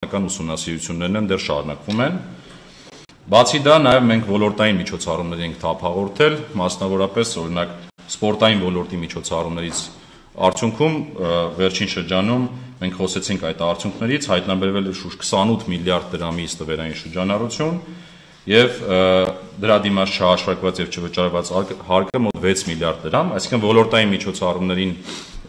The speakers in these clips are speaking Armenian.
նախնական ուսումնասիրություններն են դեռ շարունակվում են։ Բացի դա, նաև մենք ոլորտային միջոցառումներ ենք թափ հաղորդել, մասնավորապես օրինակ սպորտային ոլորտի միջոցառումներից արդյունքում վերջին շրջանում մենք խոսեցինք այդ արդյունքներից, հայտնաբերվել է շուրջ 28 միլիարդ դրամի ստվերային շրջանառություն եւ դրա դիմաց չհաշվարկված եւ չվճարված հարկը մոտ 6 միլիարդ դրամ, այսինքն ոլորտային միջոցառումներին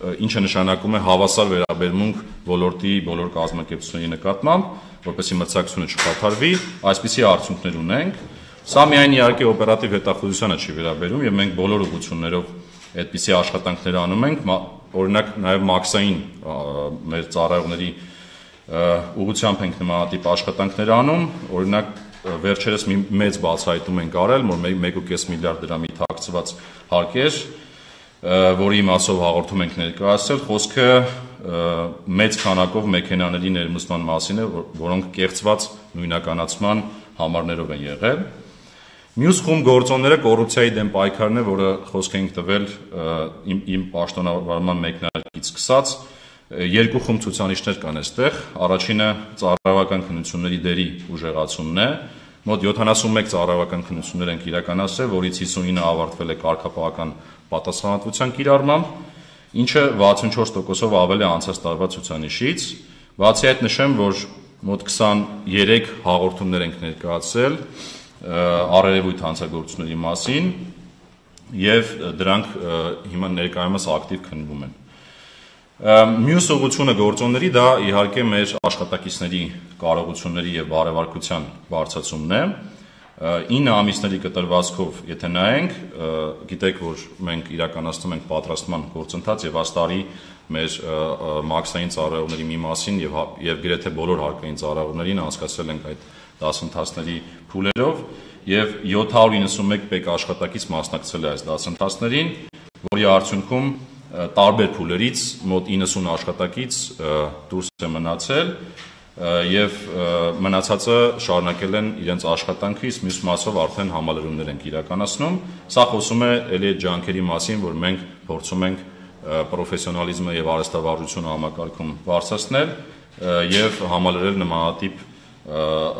ինչը նշանակում է հավասար վերաբերմունք ոլորտի բոլոր կազմակերպությունների նկատմամբ, որպեսզի մրցակցությունը չխաթարվի, այսպիսի արդյունքներ ունենք։ Սա միայն իհարկե օպերատիվ հետախուզությանը չի վերաբերում եւ մենք բոլոր ուղղություններով այդպիսի աշխատանքներ անում ենք, օրինակ նաև մաքսային մեր ծառայողների ուղղությամբ ենք նմանատիպ աշխատանքներ անում, օրինակ վերջերս մի մեծ բացահայտում ենք արել, որ 1.5 միլիարդ դրամի թաքցված հարկ էր, որի մասով հաղորդում ենք ներկայացրել, խոսքը մեծ քանակով մեքենաների ներմուծման մասին է, որոնք կեղծված նույնականացման համարներով են եղել։ Մյուս խումբ գործոնները կոռուպցիայի դեմ պայքարն է, որը խոսք ենք տվել իմ պաշտոնավարման մեկնարկից սկսած, երկու խումբ ցուցանիշներ կան այստեղ, առաջինը ծառայողական քննությունների դերի ուժեղացումն է, մոտ 71 ծառայողական քննություններ ենք իրականացրել, որից 59-ը ավարտվել է կարգապահական պատասխանատվության կիրառմամբ, ինչը 64%-ով ավել է անցած տարվա ցուցանիշից, բացի այդ նշեմ, որ մոտ 23 հաղորդումներ ենք ներկայացրել առերևույթ հանցագործությունների մասին եւ դրանք հիմա ներկայումս ակտիվ քննվում են։ Մյուս ուղղությունը գործոնների դա իհարկե մեր աշխատակիցների կարողությունների եւ բարեվարկության բարձրացումն է։ 9 ամիսների կտրվածքով եթե նայենք, գիտեք, որ մենք իրականացնում ենք պատրաստման գործընթաց եւ աստարի մեր մաքսային ծառայողների մի մասին եւ գրեթե բոլոր հարկային ծառայողներին անցկացրել ենք այդ դասընթացների փուլերով եւ 791 պետ աշխատակից մասնակցել է այս դասընթացներին, որի արդյունքում տարբեր փուլերից մոտ 90 աշխատակից դուրս է մնացել եւ մնացածը շարունակել են իրենց աշխատանքը, իսկ մյուս մասով արդեն համալրումներ ենք իրականացնում։ Սա խոսում է ելի ջանքերի մասին, որ մենք փորձում ենք պրոֆեսիոնալիզմը եւ արհեստավարժությունը համակարգում բարձրացնել եւ համալրել նմանատիպ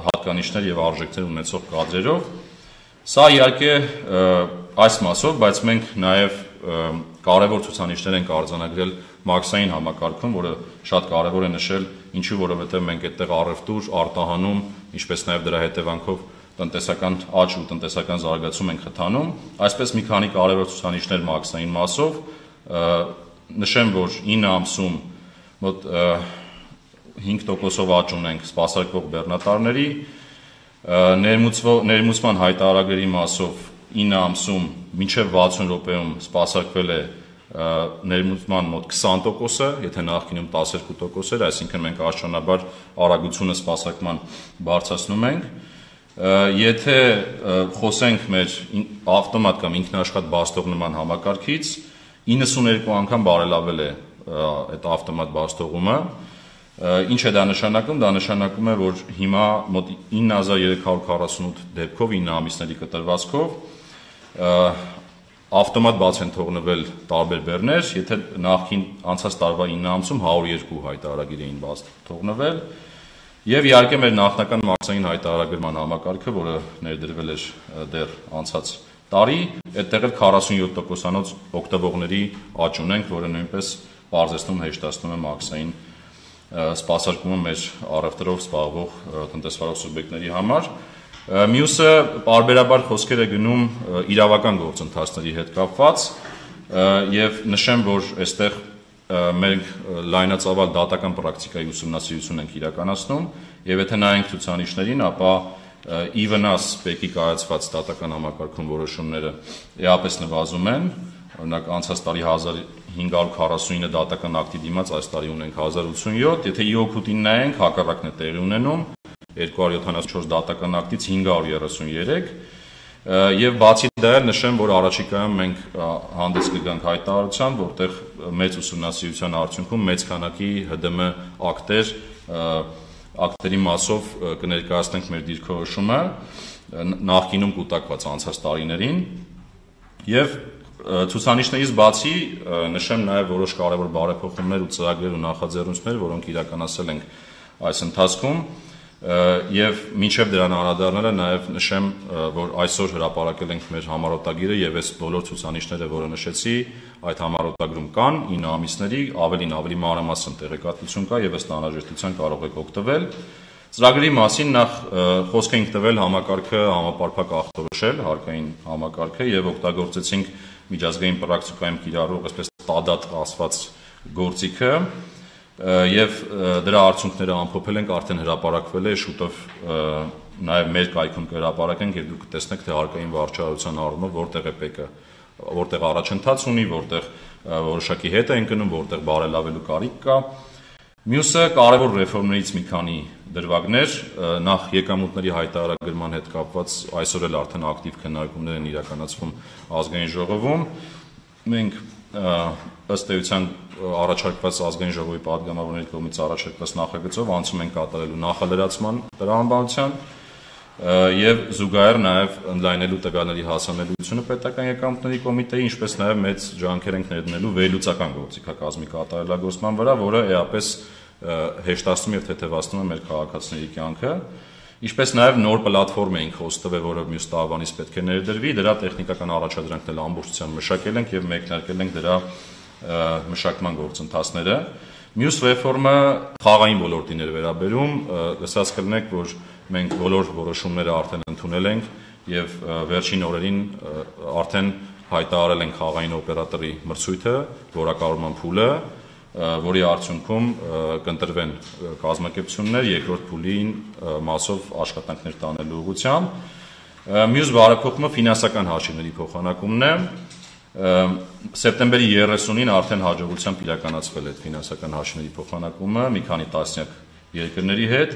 հատկանիշներ եւ արժեքներ ունեցող կադրերով։ Սա իհարկե այս մասով, բայց մենք նաեւ կարևոր ցուցանիշներ ենք արձանագրել մաքսային համակարգում, որը շատ կարևոր է նշել, ինչու, որովհետեւ մենք այդտեղ առևտուր, արտահանում, ինչպես նաեւ դրա հետևանքով տնտեսական աճ ու տնտեսական զարգացում ենք խթանում, այսպես մի քանի կարևոր ցուցանիշներ մաքսային մասով, նշեմ, որ 9 ամսում մոտ 5%-ով աճ ունենք սպասարկվող բեռնատարների, ներմուծման հայտարարագրերի մասով 9 ամսում մինչև 60 րոպեում սպասարկվել է ներմուծման մոտ 20%-ը, եթե նախկինում 12% էր, այսինքն մենք աստիճանաբար արագությունը սպասարկման բարձրացնում ենք։ Եթե խոսենք մեր ավտոմատ կամ ինքնաշխատ բաստող նման համակարգից, 92 անգամ բարելավել է այդ ավտոմատ բաստողումը։ Ինչ է դա նշանակում։ Դա նշանակում է, որ հիմա մոտ 9348 դեպքով 9 ամիսների կտրվածքով ավտոմատ բաց են թողնվել տարբեր բեռներ, եթե նախքին անցած տարվա 9 ամսում 102 հայտարարագիր էին բաց թողնվել, եւ իհարկե մեր նախնական մաքսային հայտարարագրման համակարգը, որը ներդրվել էր դեռ անցած տարի, այդտեղ էլ 47%-անոց օգտվողների աճ ունենք, որը նույնպես բարձրացնում հեշտացնում է մաքսային սպասարկումը մեր առևտրով զբաղվող տնտեսվարող սուբյեկտների համար։ Մյուսը պարբերաբար խոսքեր է գնում իրավական գործընթացների հետ կապված եւ նշեմ, որ այստեղ մենք լայնածավալ դատական պրակտիկայի ուսումնասիրություն ենք իրականացնում եւ եթե նայենք ցուցանիշներին, ապա ի վնաս ՊԵԿ-ի կայացված դատական համակարգում որոշումները էապես նվազում են, օրինակ անցած տարի 1549 դատական ակտի դիմաց այս տարի ունենք 1087, եթե ի օգուտին նայենք, հակառակն է տեղի ունենում 274 դատական ակտից 533 եւ բացի դա նշեմ, որ առաջիկայում մենք հանդես կգանք հայտարարությամբ, որտեղ մեծ ուսումնասիրության արդյունքում մեծ քանակի ՀԴՄ ակտերի մասով կներկայացնենք մեր դիրքորոշումը նախկինում կուտակված անցած տարիներին եւ ցուցանիշներից բացի նշեմ նաեւ որոշ կարևոր բարեփոխումներ ու ծրագրեր ու նախաձեռնություններ, որոնք իրականացել ենք այս ընթացքում եւ մինչեւ դրան անդրադառնալը նաեւ նշեմ, որ այսօր հրապարակել ենք մեր համառոտագիրը եւ այս բոլոր ցուցանիշները, որը նշեցի, այդ համառոտագրում կան 9 ամիսների, ավելի մանրամասն տեղեկատվություն կա եւ ըստ անհրաժեշտության կարող եք օգտվել։ Ծրագրի մասին նախ խոսք ենք տվել համակարգը համապարփակ ախտորոշել, հարկային համակարգը եւ օգտագործեցինք միջազգային պրակտիկայում կիրառող այսպես տադատ ասված գործիքը եւ դրա արդյունքները ամփոփել ենք, արդեն հրապարակվել է, շուտով նաեւ մեր կայքում կհրապարակենք եւ դուք կտեսնեք թե հարկային վարչարության առումով որտեղ է ՊԵԿ-ը, որտեղ առաջընթաց ունի, որտեղ որոշակի հետ է ընկնում, որտեղ բարելավելու կարիք կա։ Մյուսը կարևոր ռեֆորմներից մի քանի դրվագներ, նախ եկամուտների հայտարարագրման հետ կապված այսօր էլ արդեն ակտիվ քննարկումներ են իրականացվում ազգային ժողովում։ Մենք ըստ էության առաջարկված ազգային ժողովի պատգամավորների կողմից առաջարկված նախագծով անցում են կատարելու նախալրացման տրամաբանության եւ զուգահեռ նաեւ ընդլայնելու տվյալների հասանելիությունը պետական եկամուտների կոմիտեի, ինչպես նաեւ մեծ ջանքեր ենք ներդնելու վերլուծական գործիքակազմի կատարելագործման վրա, որը էապես հեշտացնում եւ թեթևացնում է մեր քաղաքացիների կյանքը, ինչպես նաեւ նոր պլատֆորմ ենք խոստվել, որը մյուս տարվանից պետք է ներդրվի, դրա տեխնիկական առաջադրանքն ամբողջությամբ մշակել ենք եւ մեկնարկել ենք դրա մշակման գործընթացները։ Մյուս ռեֆորմը խաղային ոլորտին էր վերաբերում, լսած կլինեք, որ մենք բոլոր որոշումները արդեն ընդունել ենք եւ վերջին օրերին արդեն հայտարարել ենք խաղային օպերատորի մրցույթը, որակառուցման փուլը, որի արդյունքում կընտրվեն կազմակերպություններ երկրորդ փուլին մասով աշխատանքներ տանելու ուղղությամբ։ Մյուս բարեփոխումը ֆինանսական հաշիվների փոխանակումն է։ Սեպտեմբերի 30-ին արդեն հաջողությամբ իրականացվել է ֆինանսական հաշիվների փոխանակումը մի քանի տասնյակ երկրների հետ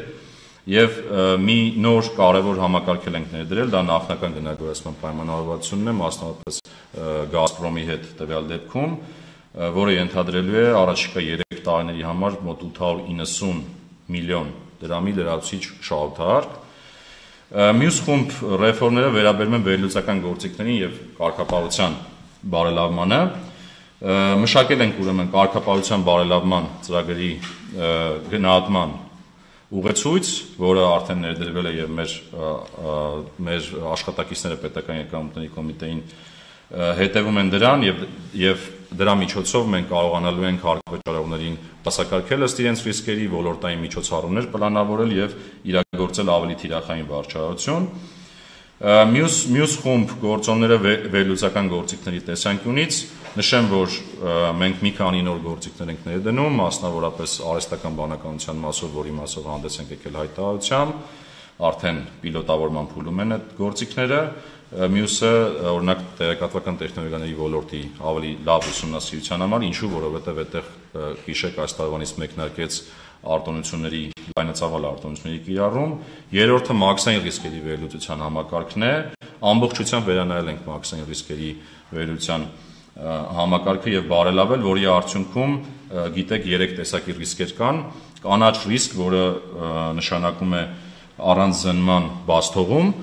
եւ մի նոր կարևոր համակարգ ենք ներդրել, դա նախնական գնագործման պայմանավորվածությունն է, մասնավորապես Գազպրոմի հետ տվյալ դեպքում, որը ենթադրելու է առաջիկա 3 տարիների համար մոտ 890 միլիոն դրամի լրացուցիչ շահութարկ։ Մյուս խումբ ռեֆորմները վերաբերում են վերլուծական գործիքներին եւ կարգապահության բարելավմանը։ Մշակել ենք ուրեմն կարգապահության բարելավման ծրագրի գնահատման ուղեցույց, որը արդեն ներդրվել է եւ մեր աշխատակիցները պետական եկամուտների կոմիտեին հետևում են դրան եւ դրա միջոցով մենք կարողանալու ենք հարկավճարողներին դասակարգել ըստ իրենց ռիսկերի, ոլորտային միջոցառումներ պլանավորել եւ իրագործել ավելի թիրախային վարչարություն։ Մյուս խումբ գործոնները վերլուծական գործիքների տեսանկյունից նշեմ, որ մենք մի քանի նոր գործիքներ ենք ներդնում, մասնավորապես արհեստական բանականության մասով, որի մասով հանդես ենք եկել հայտարարությամբ, արդեն պիլոտավորման փուլում են այդ գործիքները։ Մյուսը օրինակ տեղեկատվական տեխնոլոգիաների ոլորտի ավելի լավ ուսումնասիրության համար, ինչու, որովհետև այդտեղ հիշեք այս տարվանից մեկնարկեց արտոնությունների լայնածավալ արտոնությունների կիրառում, երրորդը մաքսային ռիսկերի վերլուծության համակարգն է, ամբողջությամբ վերանայել ենք մաքսային ռիսկերի վերլուծության համակարգը եւ բարելավել, որի արդյունքում գիտեք 3 տեսակի ռիսկեր կան, կանաչ ռիսկ, որը նշանակում է առանց զննման բաց թողում,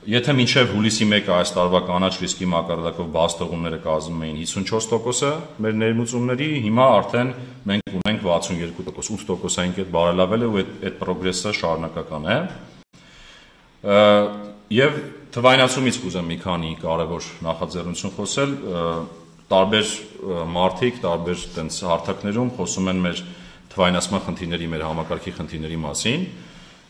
եթե մինչև հուլիսի 1-ը այս տարվա կանաչ ռիսկի մակարդակով բաց թողումները կազմում էին 54%-ը մեր ներմուծումների, հիմա արդեն մենք ունենք 62%, 8%-ային կետ բարելավել է ու այդ պրոգրեսը շարունակական է։ Եվ թվայնացումից կուզեմ մի քանի կարևոր նախաձեռնություն խոսել, տարբեր մարդիկ, տարբեր տենց հարթակներում խոսում են մեր թվայնացման խնդիրների, մեր համակարգի խնդիրների մասին,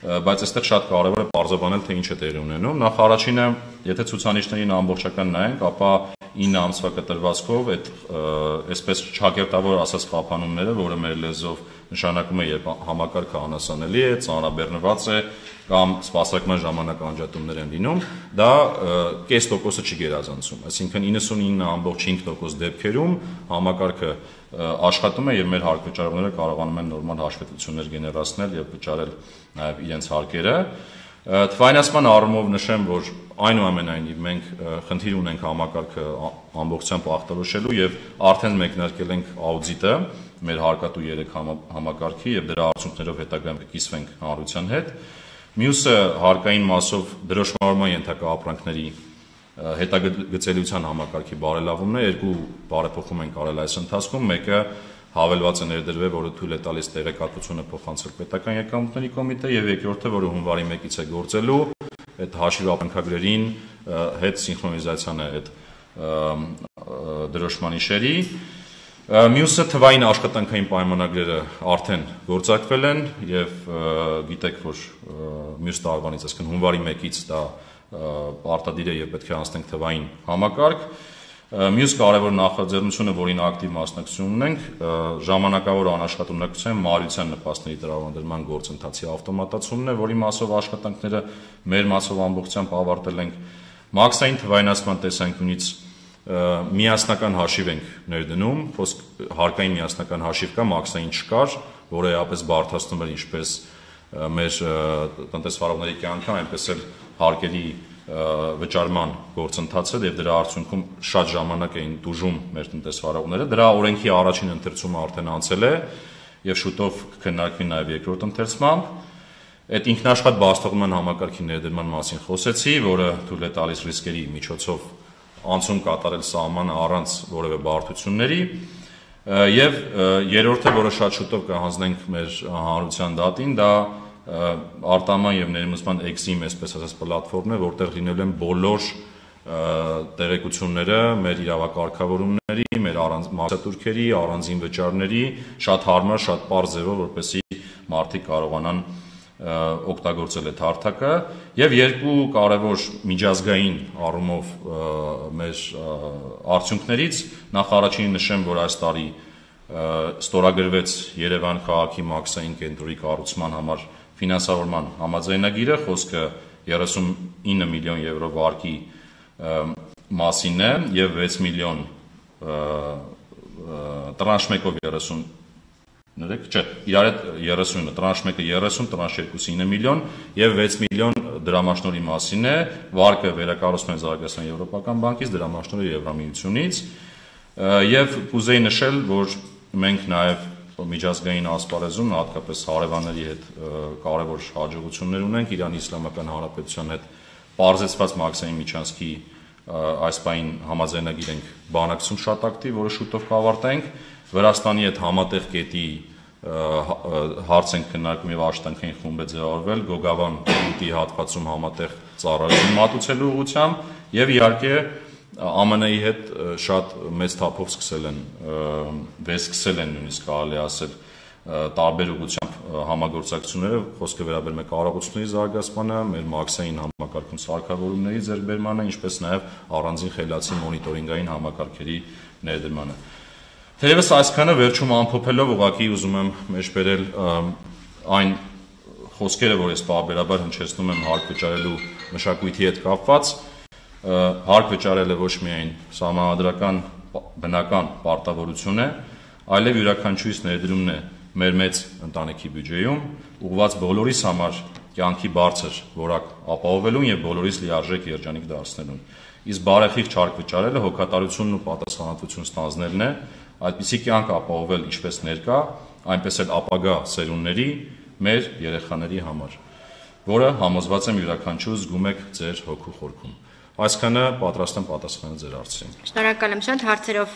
բայց այստեղ շատ կարևոր է պարզաբանել, թե ինչ է տեղի ունենում։ Նախ առաջինը, եթե ցուցանիշներին ամբողջական նայենք, ապա 9 ամսվա կտրվածքով այդ այսպես ճակերտավոր ասած խափանումները, որը մեր լեզվով նշանակում է, երբ համակարգը անասանելի է, ծանրաբեռնված է կամ սպասարկման ժամանակ անջատումներ են լինում, դա կես տոկոսը չի գերազանցում, այսինքն 99.5% դեպքերում համակարգը աշխատում է եւ մեր հարկվճարողները կարողանում են նորմալ հաշվետվություններ գեներացնել եւ վճարել նաեւ իրենց հարկերը։ Թվայնացման առումով նշեմ, որ այնուամենայնիվ մենք խնդիր ունենք համակարգը ամբողջությամբ ախտորոշելու եւ արդեն մեկնարկել ենք աուդիտը մեր հարկատու 3 համակարգի եւ դրա արդյունքներով հետագայում կիսվենք հանրության հետ։ Մյուսը հարկային մասով դրոշմարման ենթակա ապրանքների հետագծելիության համակարգի բարելավումն է, երկու բարեփոխում ենք արել այս ընթացքում, մեկը հավելված է ներդրվել, որը թույլ է տալիս տեղեկատվությունը փոխանցել պետական եկամուտների կոմիտե, եւ երկրորդը, որը հունվարի 1-ից է գործելու, այդ հաշիվ ապրանքագրերին հետ սինխրոնիզացիան է այդ դրոշման իշերի։ Մյուսը թվային աշխատանքային պայմանագրերը արդեն գործարկվել են եւ գիտեք, որ մյուս տարվանից, այսինքն հունվարի 1-ից դա արտադիր է եւ պետք է անցնենք թվային համակարգ։ Մյուս կարևոր նախաձեռնությունը, որին ակտիվ մասնակցություն ունենք, ժամանակավոր անաշխատ ունակության մարության նպաստների տրամադրման գործընթացի ավտոմատացումն է, որի մասով աշխատանքները մեր մասով ամբողջությամբ ավարտել ենք։ Մաքսային թվայնացման տեսանկյունից միասնական հաշիվ ենք ներդնում, հարկային միասնական հաշիվ կա, մաքսային չկար, որը էապես բարդացնում էր ինչպես մեր տնտեսվարողների կյանքը, այնպես էլ հարկերի վճարման գործընթացը եւ դրա արդյունքում շատ ժամանակ էին տուժում մեր տնտեսվարողները։ Դրա օրենքի առաջին ընթերցումը արդեն անցել է եւ շուտով կքննարկվի նաեւ երկրորդ ընթերցմամբ։ Այդ ինքնաշխատ բաստողման համակարգի ներդրման մասին խոսեցի, որը թույլ է տալիս ռիսկերի միջոցով անցում կատարել սահմանը առանց որևէ բարդությունների, եւ երրորդը, որը շատ շուտով կհանձնենք մեր հանրության դատին, դա արտահանման եւ ներմուծման էքսիմ, այսպես ասած, պլատֆորմն է, որտեղ լինելու են բոլոր տեղեկությունները մեր իրավակարգավորումների, մեր մաքսատուրքերի, առանձին վճարների, շատ հարմար, շատ պարզ ձևով, որպեսզի մարդիկ կարողանան օգտագործել այդ հարթակը, եւ երկու կարևոր միջազգային առումով մեր արդյունքներից նախ առաջինը նշեմ, որ այս տարի ստորագրվեց Երևան քաղաքի մաքսային կենտրոնի կառուցման համար ֆինանսավորման համաձայնագիրը, խոսքը 39 միլիոն եվրո վարկի մասին է եւ 6 միլիոն տրանշ 1-ով 30 իրար հետ 30, տրանշ 1-ը 30, տրանշ 2-ը 9 միլիոն եւ 6 միլիոն դրամաշնորհի մասին է, վարկը վերակառուցման զարգացման եվրոպական բանկից, դրամաշնորհը Եվրամիությունից, եւ կուզեի նշել, որ մենք նաեւ միջազգային ասպարեզում, հատկապես հարևանների հետ կարևոր հաջողություններ ունենք, Իրանի Իսլամական Հանրապետության հետ պարզեցված մաքսային միջանցքի այս պահին համաձայնագիր ենք բանակցում շատ ակտիվ, որը շուտով կավարտենք, Վրաստանի հետ համատեղ կետի հարց ենք քննարկում եւ աշխատանքային խումբ է ձևավորվել Գոգավան գյուտի հատվածում համատեղ ծառայություն մատուցելու ուղղությամբ եւ իհարկե ԱՄՆ-ի հետ շատ մեծ թափով սկսել են նույնիսկ կարելի ասել տարբեր ուղղությամբ համագործակցությունները, խոսքը վերաբերում է կարողությունների զարգացմանը, մեր մաքսային համակարգում սարքավորումների ձեռքբերմանը, ինչպես նաեւ առանձին խելացի մոնիտորինգային համակարգերի ներդրմանը։ Թերևս այսքանը վերջում ամփոփելով ուղղակի ուզում եմ մեջբերել այն խոսքերը, որ ես պարբերաբար հնչեցնում եմ հարկ վճարելու մշակույթի հետ կապված, հարկ վճարելը ոչ միայն սահմանադրական բնական պարտավորություն է, այլև յուրաքանչյուրիս ներդրումն է մեր մեծ ընտանիքի բյուջեում, ուղղված բոլորիս համար կյանքի բարձր որակ ապահովելուն եւ բոլորիս լիարժեք երջանիկ դարձնելուն։ Իսկ բարեխիղճ հարկ վճարելը հոգատարությունն ու պատասխանատվություն ստանձնելն է, այդպիսի կյանք ապահովել ինչպես ներկա, այնպես էլ ապագա սերունդների, մեր երեխաների համար, որը համոզված եմ յուրաքանչյուր զգում եք ձեր հոգու խորքում։ Այսքանը պատրաստ եմ պատասխանել ձեր հարցերին։ Շնորհակալ եմ շատ, հարցերով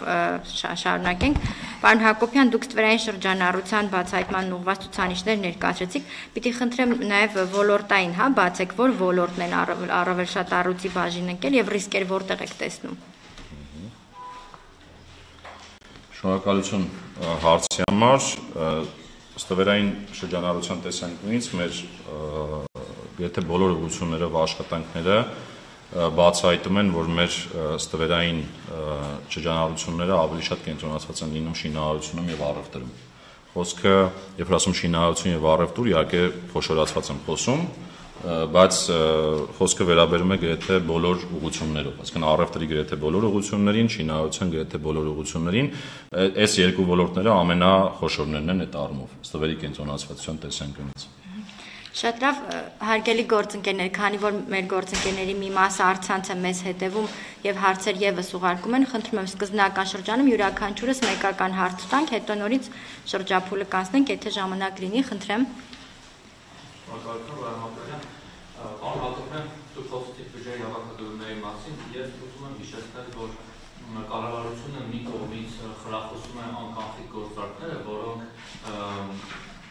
շարունակենք։ Պարոն Հակոբյան, դուք ստվերային շրջանառության բացահայտման ուղղված ցուցանիշներ ներկայացրեցիք։ Պիտի խնդրեմ նաև ոլորտային, բացեք, որ ոլորտն են առավել շատ առույցի բաժին ընկել եւ ռիսկեր որտեղ եք տեսնում։ Շնորհակալություն հարցի համար։ Ստվերային շրջանառության տեսանկյունից մեր եթե բոլոր ուղղություններով աշխատանքները բացահայտում են, որ մեր ստվերային շրջանառությունները ավելի շատ կենտրոնացված են լինում շինարարությունում եւ առևտրում։ Խոսքը, երբ ասում շինարարություն եւ առևտուր, իհարկե խոշորացված եմ խոսում, բայց խոսքը վերաբերում է գրեթե բոլոր ուղղություններով, այսինքն առևտրի գրեթե բոլոր ուղղություններին, շինարարության գրեթե բոլոր ուղղություններին, այս երկու ոլորտները ամենախոշորներն են այդ առումով, ստվերի կենտրոնացվածության տեսանկյունից։ Շատ լավ, հարգելի գործընկերներ, քանի որ մեր գործընկերների մի մասը առցանց է մեզ հետևում եւ հարցեր եւս ուղարկում են, խնդրում եմ սկզբնական շրջանում յուրաքանչյուրս մեկական հարց տանք, հետո նորից շրջափուլը կանցնենք, եթե ժամանակ լինի, խնդրեմ։ Պարոն Հակոբյան, դուք խոսեցիք բյուջեի հավաքագրումների մասին, ես ուզում եմ հիշեցնել, որ կառավարությունը մի կողմից խրախուսում է անկանխիկ գործարքները, որոնք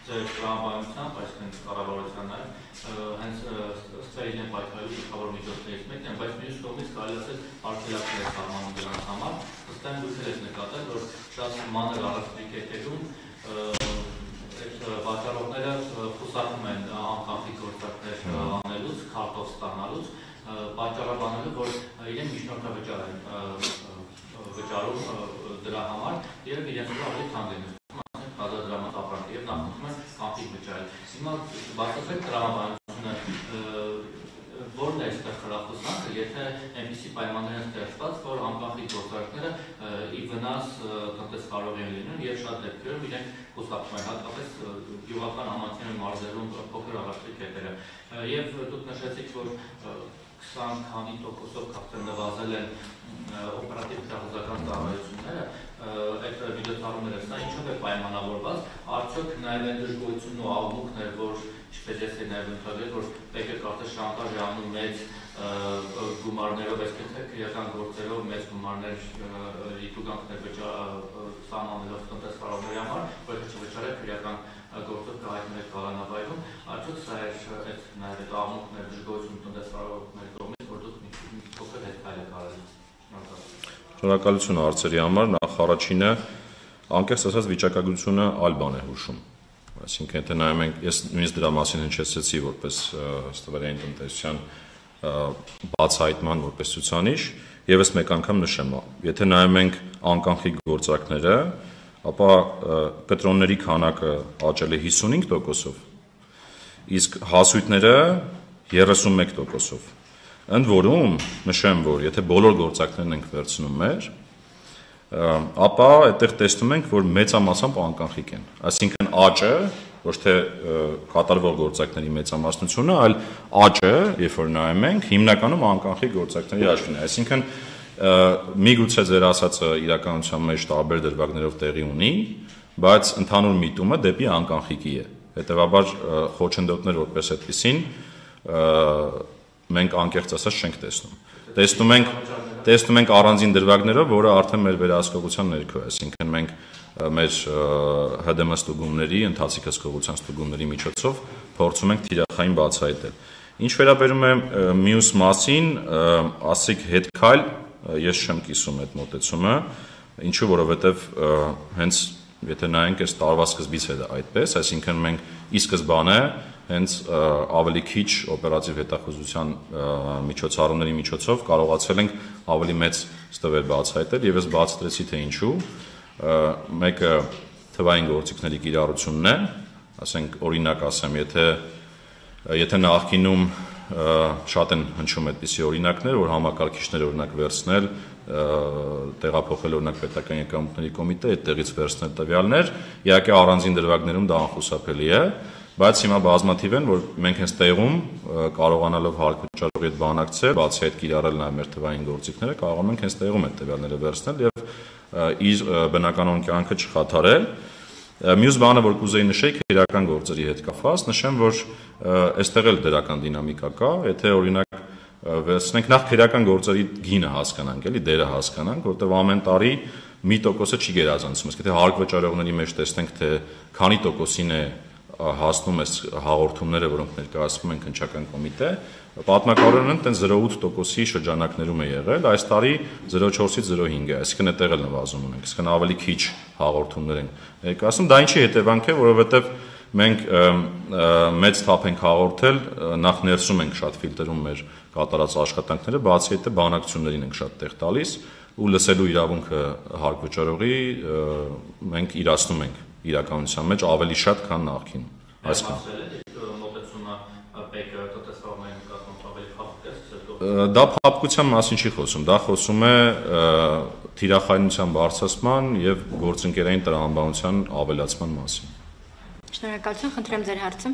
ձեր տրամաբանությամբ, այսինքն կառավարության հենց ստերին են պայքարելու գլխավոր միջոցներից մեկն են, բայց մյուս կողմից կարելի ասել արգելակներ սահմանում դրանց համար, ըստ այն դուք եք նկատել, որ շատ մանր առևտրի կետերում վաճառողները խուսափում են անկանխիկ գործարքներ անելուց, քարտով ստանալուց, պատճառաբանելով, որ իրեն միջնորդավճար են վճարում դրա համար եւ իրենց ավելի թանկ են հազարդրամած ապրանք եւ նախընտրում են կանխիկ վճարել։ Հիմա բացատրեք տրամաբանությունը որն է այստեղ խրախուսանքը, եթե այնպիսի պայմաններ են ստեղծված, որ անկանխիկ գործարքները ի վնաս տնտեսվարողի են լինում եւ շատ դեպքերում իրենք խուսափում են, հատկապես գյուղական համայնքների մարզերում փոքր առևտրի կետերը։ Եվ դուք նշեցիք, որ 20 քանի տոկոսով քաղաքներ նվազել են օպերատիվ քաղաքական ծառայությունները, այդ միջոցառումները, սա ինչով է պայմանավորված, արդյոք նաև այն դժգոհությունն ու աղմուկն էր, որ ինչպես ես նաև ընդհանրել, որ պետք է կարծես շանտաժ է անում մեծ գումարներով, այսինքն քրեական գործերով մեծ գումարներ իտուգանքներ սահմանելով տնտեսվարողների համար, որ չվճարել քրեական գործով կայացնել կալանավայրում, արդյոք սա էր այդ նաև այդ աղմուկն էր դժգոհություն տնտեսվարողների կողմից, որ դուք մի փոքր հետքայլ եք արել։ Շնորհակալություն հարցերի համար, նախ առաջինը անկեղծ ասած վիճակագրությունը այլ բան է հուշում։ Այսինքն եթե նայում ենք, ես նույնիսկ դրա մասին հնչեցեցի որպես ստվերային տնտեսության բացահայտման որպես ցուցանիշ, եւս մեկ անգամ նշեմ, եթե նայում ենք անկանխիկ գործարքները, ապա կտրոնների քանակը աճել է 55%-ով, իսկ հասույթները 31%-ով։ Ընդ որում նշեմ, որ եթե բոլոր գործարքներն ենք վերցնում մեր, ապա այդտեղ տեսնում ենք, որ մեծամասամբ անկանխիկ են։ Այսինքն աճը, ոչ թե կատարվող գործարքների մեծամասնությունը, այլ աճը, երբ որ նայում ենք, հիմնականում անկանխիկ գործարքների աճն է։ Այսինքն միգուցե ձեր ասածը իրականության մեջ տարբեր դրվագներով տեղի ունի, բայց ընդհանուր միտումը դեպի անկանխիկի է։ Հետևաբար խոչընդոտներ որպես այդպիսին մենք անկեղծ ասած չենք տեսնում։ Տեսնում ենք առանձին դրվագներով, որը արդեն մեր վերահսկողության ներքո է, այսինքն մենք մեր ՀԴՄ ստուգումների, ընթացիկ հսկողության ստուգումների միջոցով փորձում ենք թիրախային բացահայտել։ Ինչ վերաբերում է մյուս մասին, ասիկ հետքայլ, ես չեմ կիսում այդ մոտեցումը, ինչու որովհետև հենց եթե նայենք այս տարվա սկզբից է դա այդպես, այսինքն մենք ի սկզբանե հենց ավելի քիչ օպերատիվ հետախուզության միջոցառումների միջոցով կարողացել ենք ավելի մեծ ստվեր բացահայտել եւ ես բացատրեցի թե ինչու։ Մեկը թվային գործիքների կիրառությունն է, ասենք օրինակ ասեմ, եթե նախկինում շատ են հնչում այդպիսի օրինակներ, որ համակարգիչներ օրինակ վերցնել, տեղափոխել օրինակ պետական եկամուտների կոմիտե, այդտեղից վերցնել տվյալներ, իհարկե առանձին դրվագներում դա անխուսափելի է, բայց հիմա բազմաթիվ են, որ մենք հենց տեղում կարողանալով հարկ վճարողի հետ բանակցել, բացի այդ կիրառել նաև մեր թվային գործիքները, կարողանում ենք հենց տեղում այդ տվյալները վերցնել եւ իր բնականոն կյանքը չխաթարել։ Մյուս բանը, որ կուզեի նշեի քրեական գործերի հետ կապված, նշեմ, որ այստեղ էլ դրական դինամիկա կա, եթե օրինակ վերցնենք նախ քրեական գործերի գինը հասկանանք, էլի դերը հասկանանք, որտեղ ամեն տարի մի տոկոսը չի գերազանցում, իսկ եթե հարկ վճարողների մեջ տեսնենք, թե քանի տոկոսին է հասնում այս հաղորդումները, որոնք ներկայացվում են քննչական կոմիտե, պատմականորեն այդտենց 0.8%-ի շրջանակներում է եղել, այս տարի 0.4-ից 0.5 է, այսինքն այդտեղ էլ նվազում ունենք, այսինքն ավելի քիչ հաղորդումներ են ներկայացնում, դա ինչի հետևանք է, որովհետև մենք մեծ թափ ենք հաղորդել, նախ ներսում ենք շատ ֆիլտրում մեր կատարած աշխատանքները, բացի այդ բանակցություններին ենք շատ տեղ տալիս ու լսելու իրավունքը հարկ վճարողի մենք իրացնում ենք իրականության մեջ ավելի շատ, քան նախկինում։ Դա փափկության մասին չի խոսում, դա խոսում է թիրախայնության բարձրացման եւ գործընկերային տրամաբանության ավելացման մասին։ Շնորհակալություն, խնդրեմ ձեր հարցը։